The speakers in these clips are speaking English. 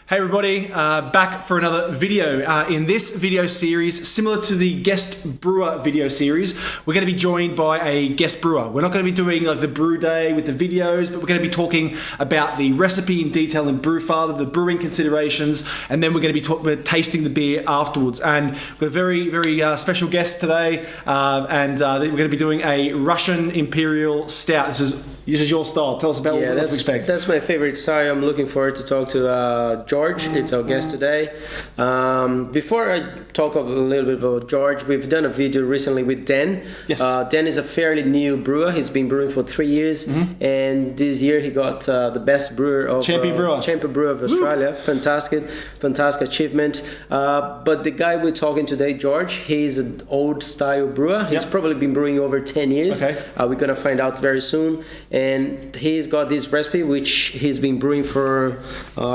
Hey everybody, back for another video. In this video series, similar to the guest brewer video series, we're going to be joined by a guest brewer. We're not going to be doing like the brew day with the videos, but we're going to be talking about the recipe in detail in Brewfather, the brewing considerations, and then we're going to be tasting the beer afterwards. And we've got a very special guest today, and we're going to be doing a Russian Imperial Stout. This is your style. Tell us about what to expect. That's my favorite style. I'm looking forward to talk to George. It's our guest today. Before I talk a little bit about George, we've done a video recently with Dan. Yes. Dan is a fairly new brewer. He's been brewing for 3 years, and this year he got the best brewer of Champion brewer of Australia. Fantastic achievement. But the guy we're talking today, George, he's an old style brewer. He's probably been brewing over 10 years. Okay. We're gonna find out very soon. And he's got this recipe which he's been brewing for.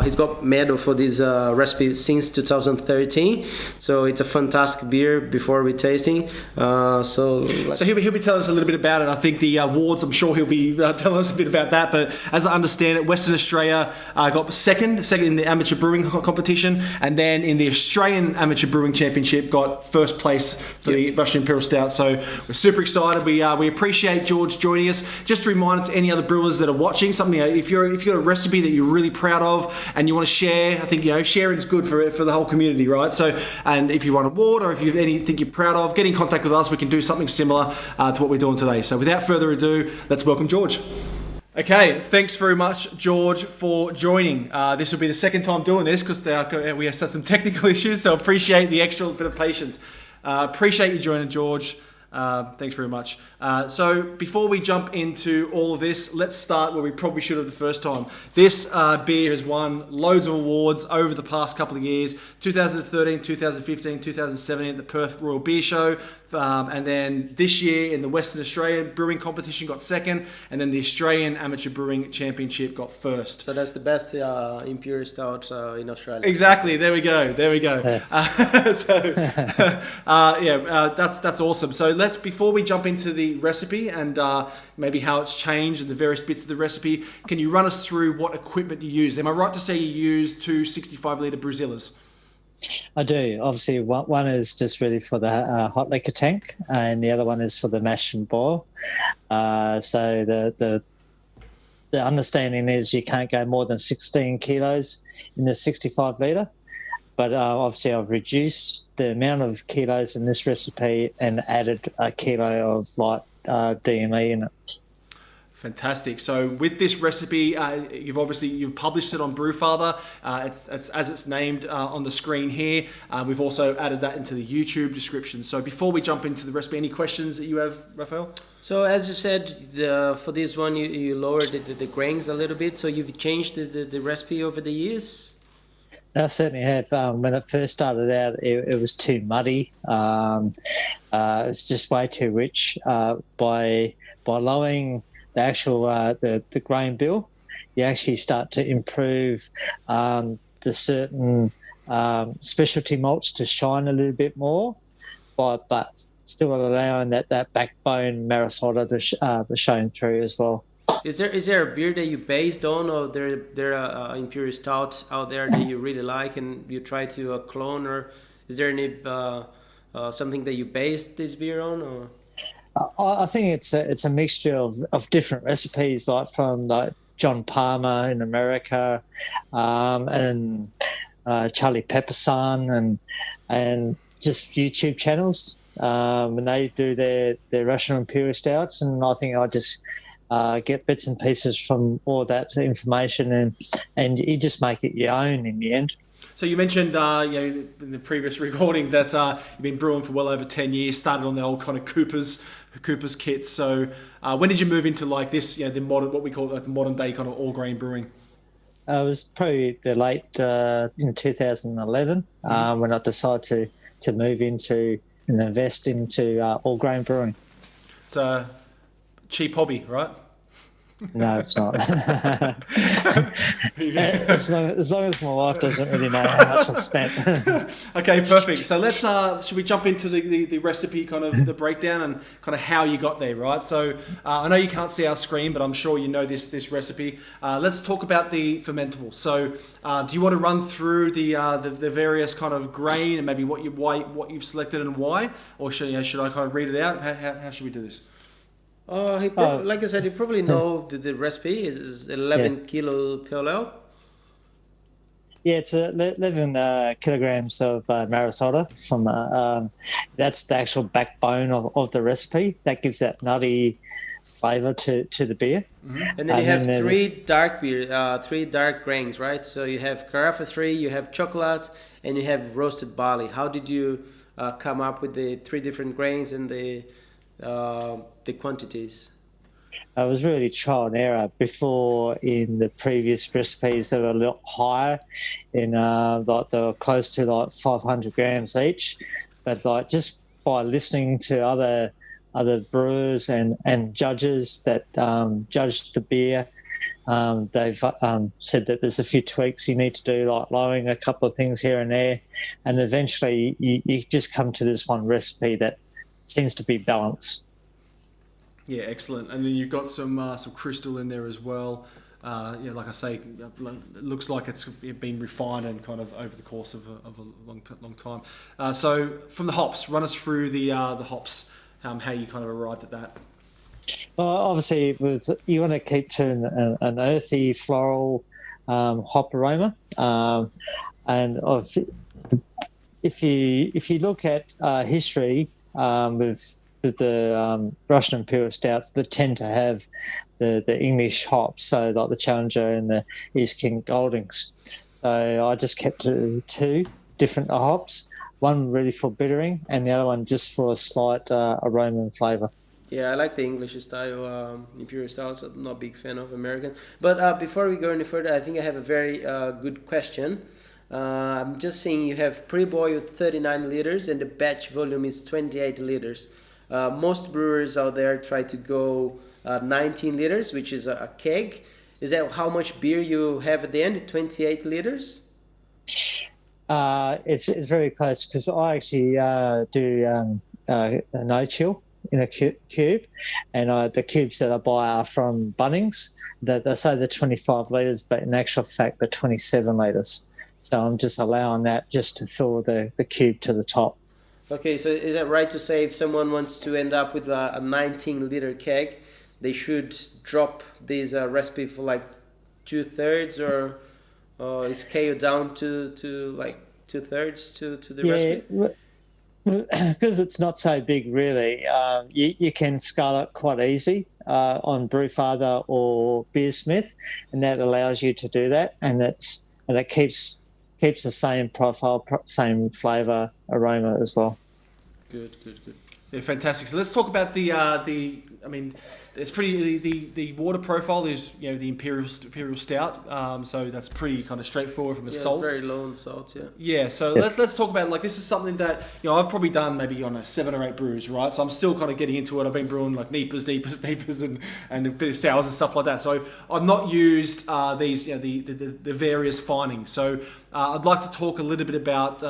He's got medal for this recipe since 2013. So it's a fantastic beer before we tasting. So he'll be telling us a little bit about it. I think the awards, I'm sure he'll be telling us a bit about that. But as I understand it, Western Australia got second in the amateur brewing competition, and then in the Australian Amateur Brewing Championship got first place for the Russian Imperial Stout. So we're super excited. We appreciate George joining us. Just a reminder to any other brewers that are watching, something if you've got a recipe that you're really proud of and you want to share, I think sharing's good for the whole community, right? So, and if you want an award or if you have anything you're proud of, get in contact with us. We can do something similar to what we're doing today. So without further ado, let's welcome George. Okay, thanks very much, George, for joining. This will be the second time doing this because we have some technical issues, so appreciate the extra bit of patience. Appreciate you joining, George. Thanks very much. So before we jump into all of this, let's start where we probably should have the first time. This beer has won loads of awards over the past couple of years. 2013, 2015, 2017 at the Perth Royal Beer Show. And then this year in the Western Australian Brewing Competition got second, and then the Australian Amateur Brewing Championship got first. So that's the best Imperial Stout in Australia. Exactly. There we go. That's awesome. So before we jump into the recipe and maybe how it's changed and the various bits of the recipe, can you run us through what equipment you use? Am I right to say you use two 65-litre Brewzillas? I do. Obviously, one is just really for the hot liquor tank, and the other one is for the mash and boil. So the understanding is you can't go more than 16 kilos in the 65 litre. But obviously, I've reduced the amount of kilos in this recipe and added a kilo of light DME in it. Fantastic. So with this recipe, you've published it on Brewfather. It's as it's named on the screen here. We've also added that into the YouTube description. So before we jump into the recipe, any questions that you have, Raphael? So as you said, for this one, you lowered the grains a little bit. So you've changed the recipe over the years? I certainly have. When it first started out, it was too muddy. It was just way too rich. By lowering the actual the grain bill, you actually start to improve the certain specialty malts to shine a little bit more, but still allowing that backbone marisota to shine through as well. Is there a beer that you based on, or there are Imperial Stouts out there that you really like and you try to clone, or is there any something that you based this beer on? Or? I think it's a mixture of different recipes, like from John Palmer in America, and Charlie Pepperson, and just YouTube channels when they do their Russian Imperial Stouts, and I think I just get bits and pieces from all that information, and you just make it your own in the end. So you mentioned in the previous recording that you've been brewing for well over 10 years, started on the old kind of Cooper's kits. So when did you move into like this, the modern, what we call like the modern day kind of all grain brewing? It was probably the late in 2011 when I decided to move into and invest into all grain brewing. It's a cheap hobby, right? No, it's not. as long as my wife doesn't really know how much I've spent. Okay, perfect. So let's should we jump into the recipe, kind of the breakdown and kind of how you got there, right? So I know you can't see our screen, but I'm sure you know this recipe. Let's talk about the fermentables. So do you want to run through the various kind of grain and maybe what you've selected and why, or should I kind of read it out? How should we do this? Like I said, you probably know the recipe is 11 kilo pale ale. Yeah, it's 11 kilograms of marisota from that's the actual backbone of the recipe that gives that nutty flavor to the beer. Mm-hmm. And then you have three dark grains, right? So you have Carafa 3, you have chocolate, and you have roasted barley. How did you come up with the three different grains and the quantities? It was really trial and error. Before, in the previous recipes, they were a lot higher, in like they were close to like 500 grams each. But like just by listening to other brewers and judges that judged the beer, they've said that there's a few tweaks you need to do, like lowering a couple of things here and there, and eventually you just come to this one recipe that seems to be balanced. Yeah, excellent. And then you've got some crystal in there as well. Like I say, it looks like it's been refined and kind of over the course of a long time. So from the hops, run us through the hops, how you kind of arrived at that. Well, obviously, you want to keep to an earthy, floral hop aroma, and if you look at history with the Russian Imperial Stouts, that tend to have the English hops, so like the Challenger and the East King Goldings. So I just kept to two different hops, one really for bittering and the other one just for a slight aroma and flavour. Yeah, I like the English style Imperial Stouts. I'm not a big fan of American. But before we go any further, I think I have a very good question. I'm just seeing you have pre-boiled 39 liters and the batch volume is 28 liters. Most brewers out there try to go 19 liters, which is a keg. Is that how much beer you have at the end, 28 liters? It's very close because I actually do no chill in a cube, and the cubes that I buy are from Bunnings. They say they're 25 litres, but in actual fact they're 27 litres. So I'm just allowing that just to fill the cube to the top. Okay, so is it right to say if someone wants to end up with a 19-liter keg, they should drop this recipe for like 2/3 or scale down to like 2/3 to the recipe? Because it's not so big, really. You can scale it quite easy on Brewfather or Beersmith, and that allows you to do that, and it keeps the same profile, same flavour, aroma as well. Good. Yeah, fantastic. So let's talk about the. I mean, it's pretty. The water profile is the Imperial Stout. So that's pretty kind of straightforward from the salts. It's very low in salts. Yeah. Yeah. So let's talk about like this is something that I've probably done maybe on 7 or 8 brews, right? So I'm still kind of getting into it. I've been brewing like Neepers, and a bit of sours and stuff like that. So I've not used these the various Finings. So I'd like to talk a little bit about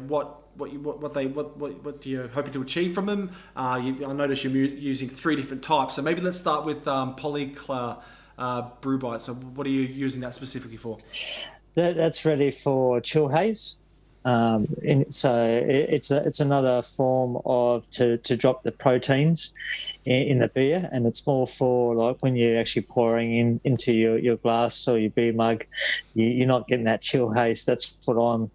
what you're hoping to achieve from them. I notice you're using 3 different types. So maybe let's start with Polyclar Brew Bite. So what are you using that specifically for? That's ready for chill haze. So it's another form of to drop the proteins in the beer, and it's more for like when you're actually pouring into your glass or your beer mug, you're not getting that chill haze. That's what I'm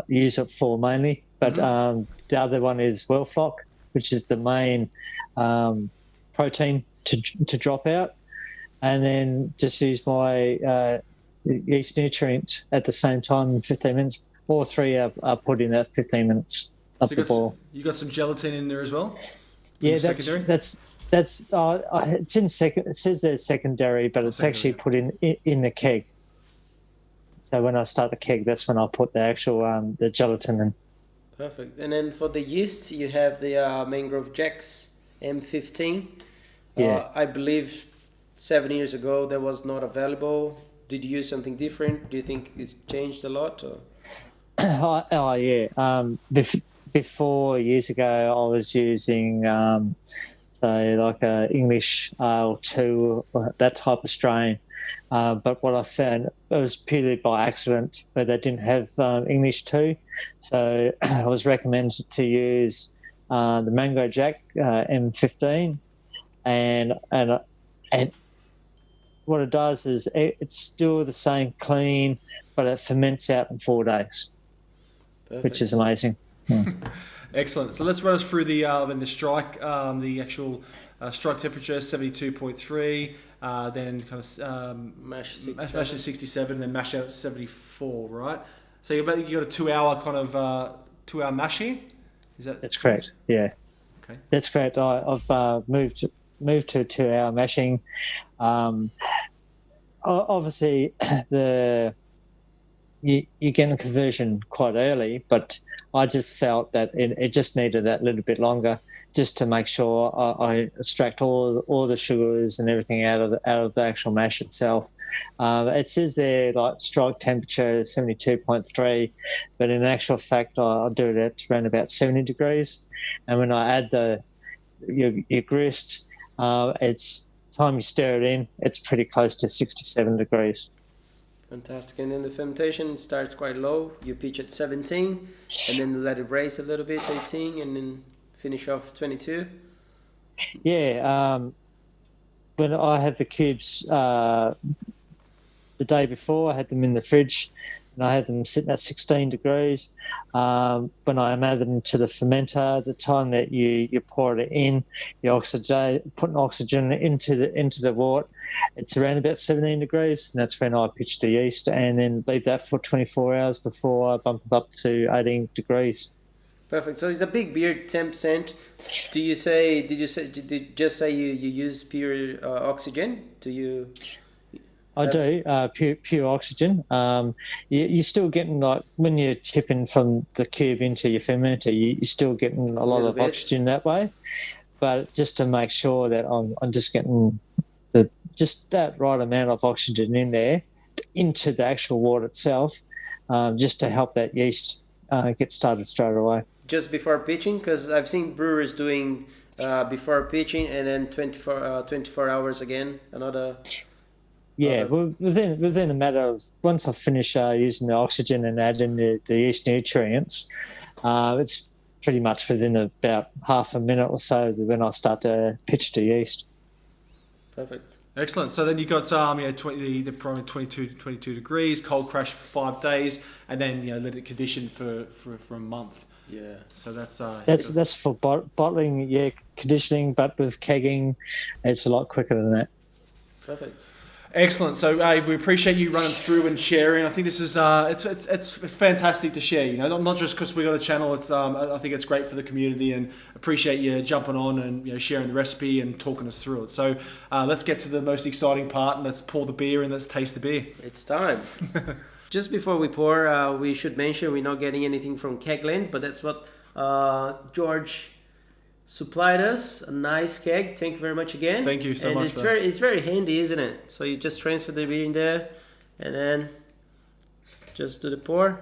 use it for mainly. But the other one is Wellflock, which is the main protein to drop out, and then just use my yeast nutrient at the same time in 15 minutes. All 3 are put in at 15 minutes up the boil. You got some gelatin in there as well? Yeah, that's it's in second. It says they're secondary, but it's actually put in the keg. So when I start the keg, that's when I'll put the actual the gelatin in. Perfect. And then for the yeast, you have the Mangrove Jacks M15. Yeah. I believe 7 years ago that was not available? Did you use something different? Do you think it's changed a lot? Or? Oh yeah. Before years ago, I was using say like a English Ale 2, that type of strain. But what I found, it was purely by accident, where they didn't have English 2. So I was recommended to use the Mango Jack M15, and what it does is it's still the same clean, but it ferments out in 4 days, Perfect. which is amazing. Excellent. So let's run us through the strike, the actual strike temperature 72.3, then kind of Mash mash at 67, and then mash out at 74, right? So you got a 2-hour kind of 2-hour mash here. Is that? That's correct. Yeah. Okay. That's correct. I've moved to a 2-hour mashing. Obviously, you're getting the conversion quite early, but I just felt that it just needed that little bit longer, just to make sure I extract all the sugars and everything out of the actual mash itself. It says there like strike temperature 72.3, but in actual fact I do it at around about 70 degrees. And when I add your grist, it's time you stir it in, it's pretty close to 67 degrees. Fantastic. And then the fermentation starts quite low. You pitch at 17, and then let it raise a little bit, 18, and then finish off 22. Yeah. When I had the cubes the day before, I had them in the fridge, and I had them sitting at 16 degrees. When I added them to the fermenter, the time that you pour it in, putting oxygen into the wort, it's around about 17 degrees, and that's when I pitch the yeast, and then leave that for 24 hours before I bump it up to 18 degrees. Perfect. So it's a big beer, 10%. Did you just say you use pure oxygen? Do you? I do, pure oxygen. You're still getting, like, when you're tipping from the cube into your fermenter, you're still getting a lot of oxygen that way. But just to make sure that I'm just getting just that right amount of oxygen in there into the actual wort itself, just to help that yeast get started straight away. Just before pitching, because I've seen brewers doing before pitching and then 24 hours again, another. Yeah, well, within a matter of, once I finish using the oxygen and adding the yeast nutrients, it's pretty much within about half a minute or so when I start to pitch the yeast. Perfect. Excellent. So then you got probably 22 degrees, cold crash for 5 days, and then let it condition for a month. Yeah. So that's for bottling, conditioning, but with kegging, it's a lot quicker than that. Perfect. Excellent. So we appreciate you running through and sharing. I think this is it's fantastic to share. Not just because we got a channel. It's I think it's great for the community, and appreciate you jumping on and sharing the recipe and talking us through it. So let's get to the most exciting part, and let's pour the beer and let's taste the beer. It's time. Just before we pour, we should mention we're not getting anything from Kegland, but that's what George supplied us, a nice keg. Thank you very much again. Thank you so much. It's very handy, isn't it? So you just transfer the beer in there, and then just do the pour.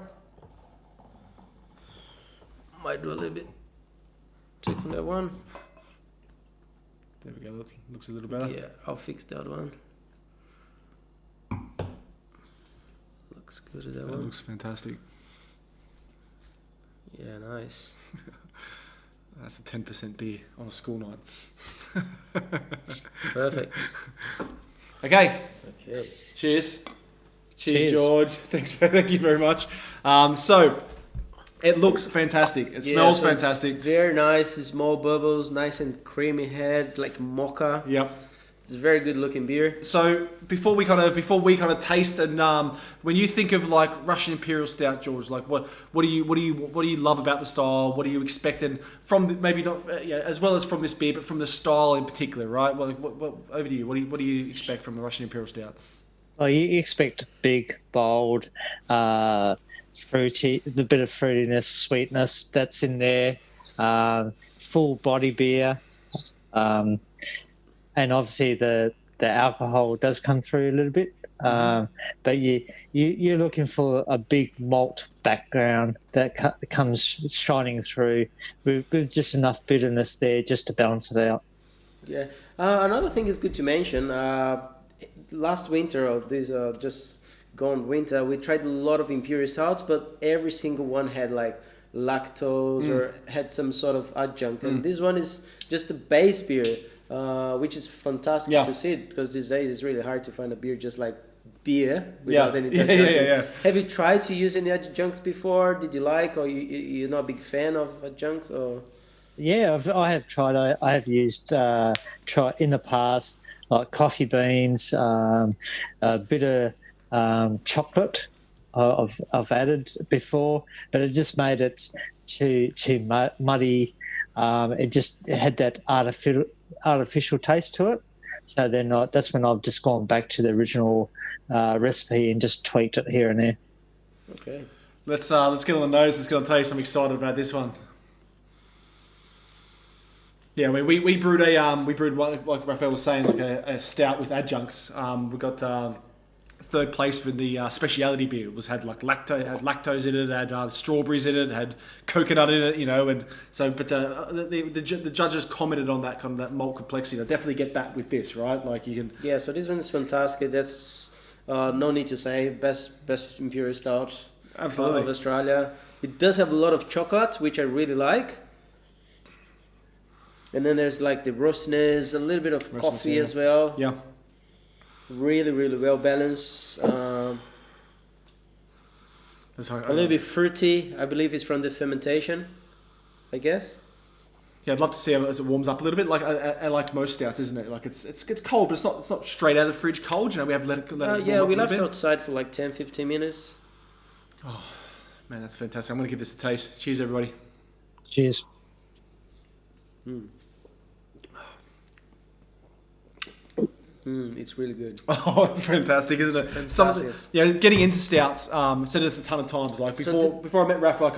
Might do a little bit trick on that one. There we go. Looks a little better. Yeah, I'll fix that one. Looks good at that one. Looks fantastic. Yeah, nice. That's a 10% beer on a school night. Perfect. Okay. Cheers. Cheers, George. Thank you very much. So it looks fantastic. It smells fantastic. Very nice, small bubbles, nice and creamy head, like mocha. Yep. It's a very good looking beer. So before we kind of taste, and when you think of like Russian Imperial Stout, George, like what do you love about the style? What are you expecting from, maybe not as well as from this beer, but from the style in particular, right? What over to you. What do you expect from the Russian Imperial Stout? Well, you expect big, bold, fruity, the bit of fruitiness, sweetness that's in there, full body beer. And obviously the the alcohol does come through a little bit. But you're looking for a big malt background that comes shining through with just enough bitterness there just to balance it out. Yeah. Another thing is good to mention. Last winter, or this just gone winter, we tried a lot of imperial stouts, but every single one had like lactose or had some sort of adjunct. And this one is just a base beer, which is fantastic to see, because these days it's really hard to find a beer just like beer without any adjunct. Have you tried to use any adjuncts before? Did you like, or you're not a big fan of adjuncts, or? Yeah, I have tried. I have used try in the past, like coffee beans, a bit of chocolate. I've added before, but it just made it too muddy. It had that artificial taste to it. So then that's when I've just gone back to the original recipe and just tweaked it here and there. Okay. Let's get on the nose. Let's get on the taste. I'm excited about this one. Yeah, I mean, we brewed like Raphael was saying, like a stout with adjuncts. We got third place for the speciality beer. It had lactose in it, had strawberries in it, had coconut in it, and so. But the judges commented on that kind of that malt complexity. I definitely get that with this, right? Like you can. Yeah, so this one's fantastic. That's no need to say best imperial stout of Australia. It does have a lot of chocolate, which I really like. And then there's like the roastiness, a little bit of coffee as well. Yeah. Really, really well balanced. A little bit fruity. I believe it's from the fermentation, I guess. Yeah, I'd love to see how as it warms up a little bit. Like I like most stouts, isn't it? Like it's cold, but it's not straight out of the fridge cold. We have to let it warm up we a left bit. outside for like 10-15 minutes. Oh man, that's fantastic. I'm gonna give this a taste. Cheers, everybody. Cheers. It's really good. Oh, it's fantastic, isn't it? Fantastic. Getting into stouts. Said this a ton of times. Like before I met Raph, like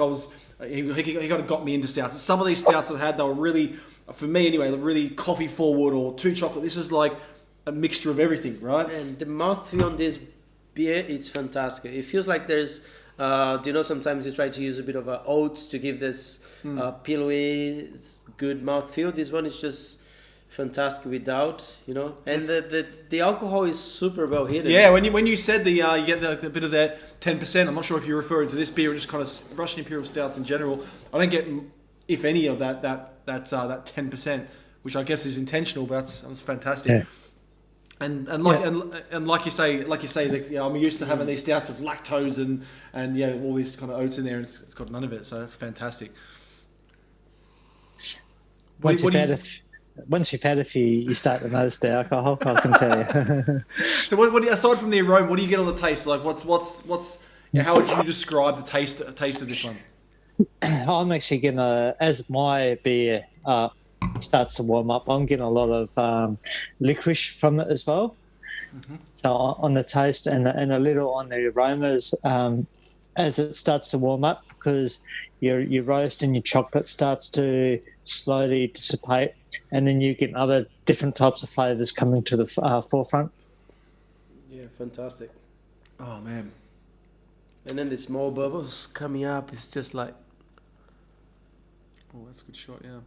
he kind of got me into stouts. Some of these stouts I've had, they were really, for me anyway, really coffee forward or too chocolate. This is like a mixture of everything, right? And the mouthfeel on this beer, it's fantastic. It feels like there's, sometimes you try to use a bit of oats to give this pillowy, good mouthfeel. This one is just fantastic without, and the alcohol is super well hidden. Yeah, when you said you get the bit of that 10%, I'm not sure if you're referring to this beer or just kind of Russian Imperial Stouts in general. I don't get, if any, of that 10%, which I guess is intentional, but that's fantastic. Yeah. And like you say, I'm used to having these stouts with lactose and all these kind of oats in there, and it's got none of it, so that's fantastic. Once you've had a few, you start to notice the alcohol. I can tell you. So, what aside from the aroma, what do you get on the taste? Like, what's how would you describe the taste of this one? I'm actually getting as my beer starts to warm up, I'm getting a lot of licorice from it as well. Mm-hmm. So on the taste and a little on the aromas as it starts to warm up, because your roast and your chocolate starts to slowly dissipate, and then you get other different types of flavours coming to the forefront. Yeah, fantastic. Oh man! And then the small bubbles coming up. It's just like, oh, that's a good shot. Yeah.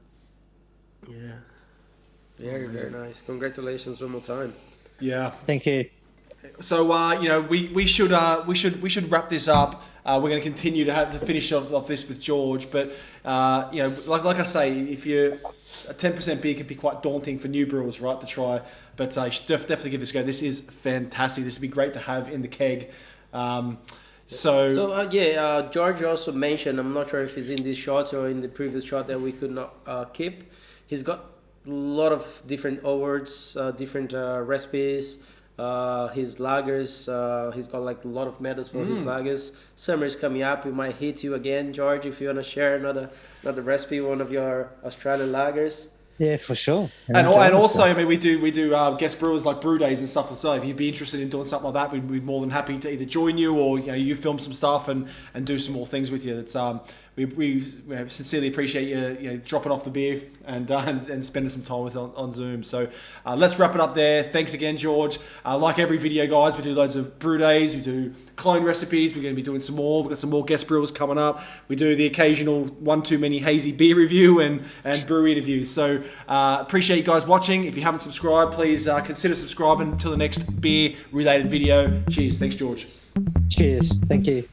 Yeah. Very very nice. Congratulations one more time. Yeah. Thank you. So we should wrap this up. We're going to continue to finish off this with George, but like I say, if you're a 10% beer can be quite daunting for new brewers, right, to try. But you should definitely give this a go. This is fantastic. This would be great to have in the keg. George also mentioned, I'm not sure if it's in this shot or in the previous shot that we could not keep. He's got a lot of different awards, different recipes. His lagers, he's got like a lot of medals for his lagers. Summer is coming up. We might hit you again, George, if you want to share another recipe, one of your Australian lagers. Yeah, for sure. And also, I mean, we do guest brewers like brew days and stuff. So if you'd be interested in doing something like that, we'd be more than happy to either join you or you film some stuff and do some more things with you. That's we sincerely appreciate you dropping off the beer and spending some time with us on Zoom. So let's wrap it up there. Thanks again, George. Like every video, guys, we do loads of brew days. We do clone recipes. We're going to be doing some more. We've got some more guest brewers coming up. We do the occasional one too many hazy beer review and brew interviews. So appreciate you guys watching. If you haven't subscribed, please consider subscribing until the next beer related video. Cheers. Thanks, George. Cheers. Thank you.